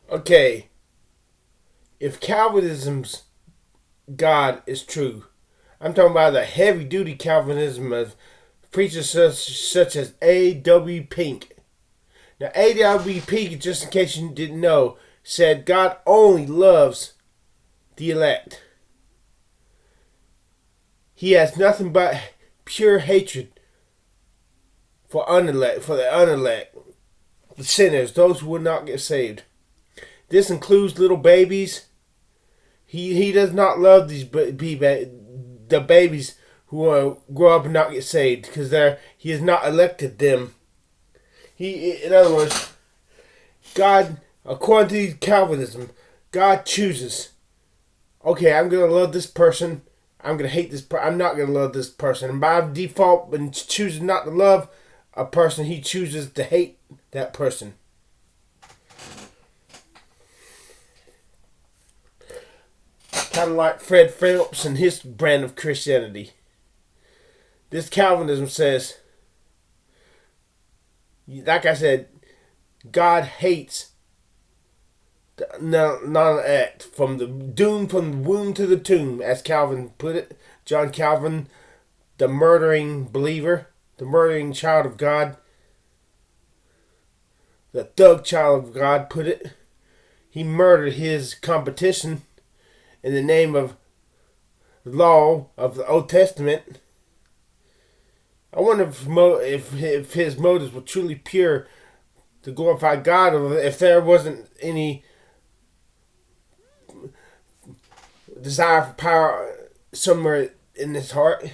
Okay, if Calvinism's God is true, I'm talking about the heavy-duty Calvinism of preachers such as A.W. Pink. Now, A.W. Pink, just in case you didn't know, said God only loves the elect. He has nothing but pure hatred for the unelect, the sinners, those who will not get saved. This includes little babies. He does not love the babies who grow up and not get saved because he has not elected them. In other words, God, according to Calvinism, God chooses. Okay, I'm gonna love this person. I'm gonna hate this. I'm not gonna love this person. And by default, when chooses not to love a person, he chooses to hate that person. Kind of like Fred Phillips and his brand of Christianity. This Calvinism says, like I said, God hates the non-elect from the womb to the tomb, as Calvin put it. John Calvin, the murdering believer, the murdering child of God, the thug child of God, put it. He murdered his competition in the name of the law of the Old Testament. I wonder if his motives were truly pure to glorify God, or if there wasn't any desire for power somewhere in his heart.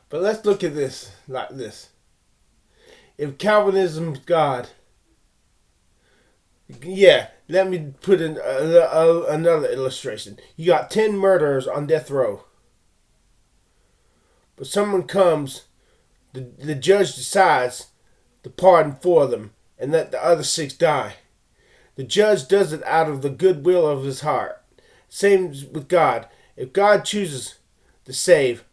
But let's look at this like this. If Calvinism's God, yeah, let me put in another illustration. You got 10 murderers on death row. But someone comes, the judge decides to pardon 4 of them and let the other 6 die. The judge does it out of the goodwill of his heart. Same with God. If God chooses to save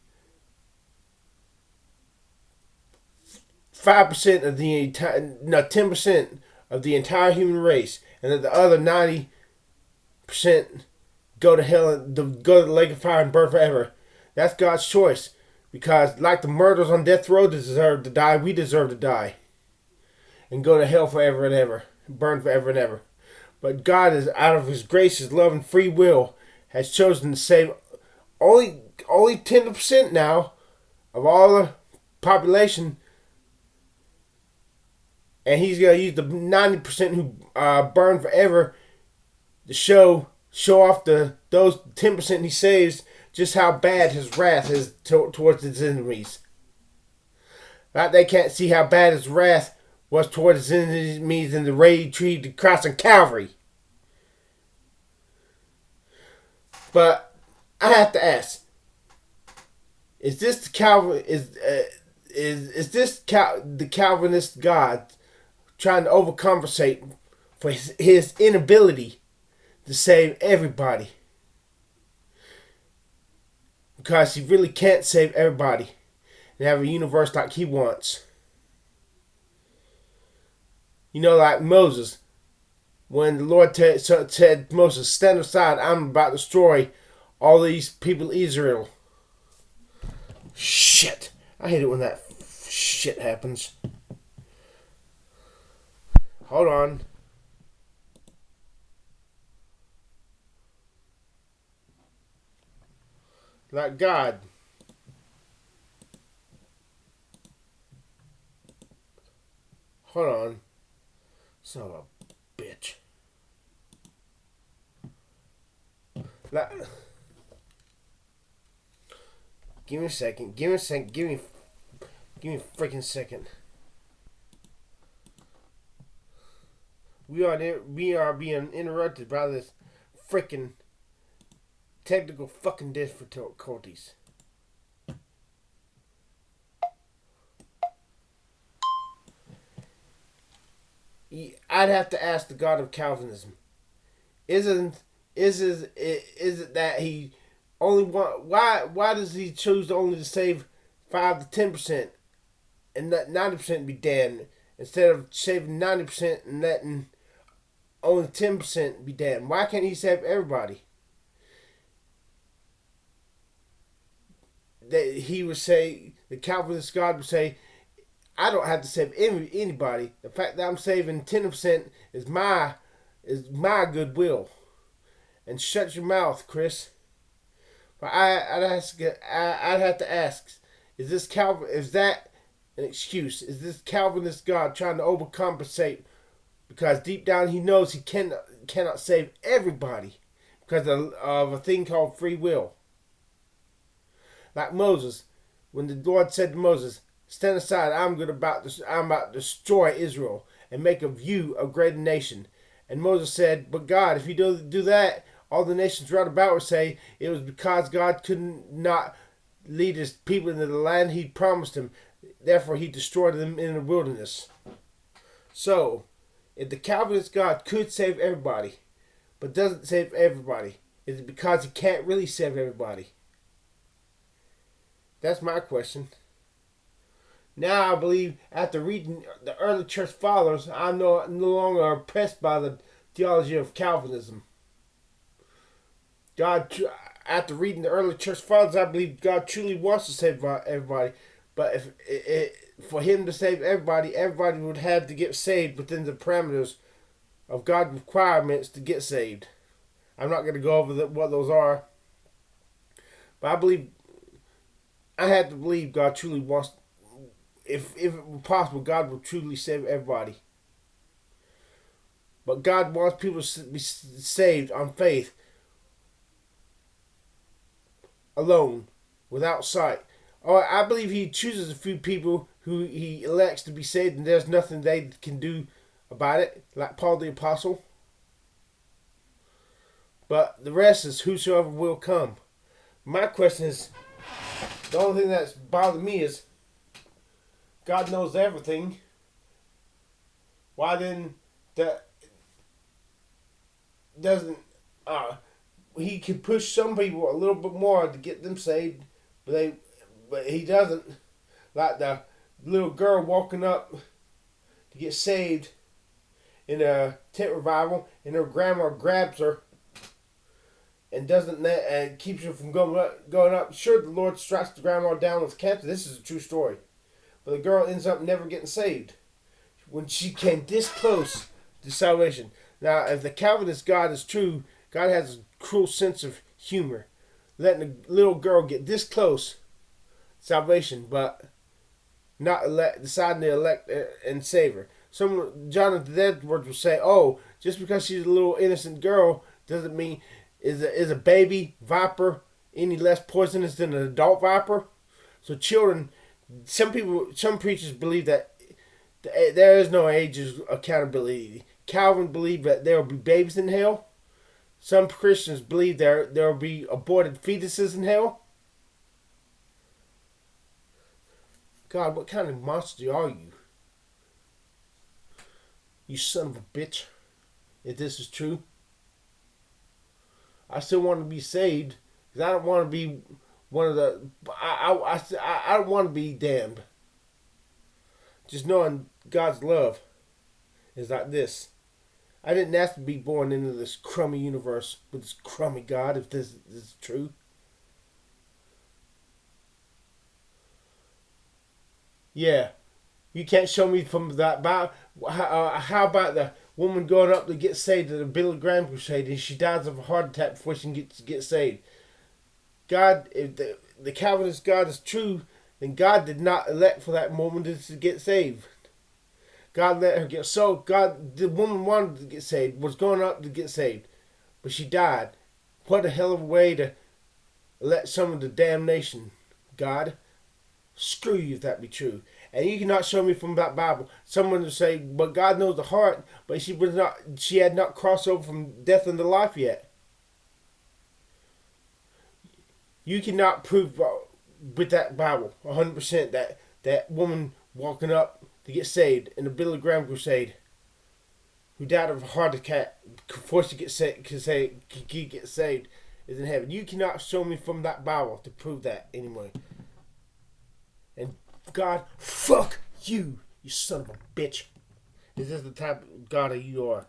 5% of the entire, 10% of the entire human race, and that the other 90% go to hell and go to the lake of fire and burn forever, that's God's choice. Because like the murderers on death row deserve to die, we deserve to die and go to hell forever and ever, burn forever and ever. But God, is out of His grace, His love, and free will, has chosen to save only 10% now of all the population, and He's gonna use the 90% who burn forever to show off those 10% He saves just how bad His wrath is towards His enemies. Right? They can't see how bad His wrath was towards His enemies in the raid tree to cross on Calvary. But I have to ask: is this the the Calvinist God trying to overcompensate for his inability to save everybody? Because He really can't save everybody and have a universe like He wants. You know, like Moses, when the Lord said Moses, stand aside, I'm about to destroy all these people of Israel. Shit. I hate it when that shit happens. Hold on. Like God. Hold on. Son of a bitch. Like, give me a second. Give me a freaking second. We are being interrupted by this freaking technical fucking difficulties. I'd have to ask the God of Calvinism: Is it that He only why does He choose only to save 5 to 10% and let 90% be damned instead of saving 90% and letting only 10% be damned? Why can't he save everybody? That he would say, the Calvinist God would say, I don't have to save anybody. The fact that I'm saving 10% is my goodwill. And shut your mouth, Chris. But I'd have to ask, is that an excuse? Is this Calvinist God trying to overcompensate because deep down he knows he cannot save everybody because of a thing called free will? Like Moses, when the Lord said to Moses, stand aside, I'm about to destroy Israel and make of you a great nation. And Moses said, but God, if you do that, all the nations round about would say it was because God could not lead his people into the land he promised him. Therefore, he destroyed them in the wilderness. So, if the Calvinist God could save everybody, but doesn't save everybody, is it because he can't really save everybody? That's my question. Now I believe, after reading the early church fathers, I'm no longer oppressed by the theology of Calvinism. After reading the early church fathers, I believe God truly wants to save everybody. But for him to save everybody, everybody would have to get saved within the parameters of God's requirements to get saved. I'm not going to go over what those are. But I have to believe God truly wants, if it were possible, God would truly save everybody. But God wants people to be saved on faith alone, without sight. Or I believe he chooses a few people who he elects to be saved and there's nothing they can do about it, like Paul the Apostle. But the rest is whosoever will come. My question is, the only thing that's bothered me is God knows everything. Why then he can push some people a little bit more to get them saved, but he doesn't. Like the little girl walking up to get saved in a tent revival, and her grandma grabs her and keeps her from going up. Sure, the Lord strikes the grandma down with cancer. This is a true story. But the girl ends up never getting saved when she came this close to salvation. Now, if the Calvinist God is true, God has a cruel sense of humor, letting a little girl get this close to salvation, but not deciding to elect and save her. Jonathan Edwards will say, "Oh, just because she's a little innocent girl doesn't mean is a baby viper any less poisonous than an adult viper." So children, some preachers believe that there is no age of accountability. Calvin believed that there will be babies in hell. Some Christians believe there will be aborted fetuses in hell. God, what kind of monster are you? You son of a bitch. If this is true. I still want to be saved. Because I don't want to be one of the... I don't want to be damned. Just knowing God's love is like this. I didn't ask to be born into this crummy universe with this crummy God, if this is true. Yeah. You can't show me from that. How about the woman going up to get saved at the Billy Graham crusade and she dies of a heart attack before she can get saved? God, if the Calvinist God is true, then God did not elect for that woman to get saved. God let her get so. The woman wanted to get saved, was going up to get saved, but she died. What a hell of a way to let someone to damnation, God. Screw you if that be true. And you cannot show me from that Bible someone to say, but God knows the heart, but she had not crossed over from death into life yet. You cannot prove with that Bible 100% that woman walking up to get saved in the Billy Graham crusade, who died of a heart attack before she get saved, is in heaven. You cannot show me from that Bible to prove that anyway. And God, fuck you, you son of a bitch. Is this the type of God that you are?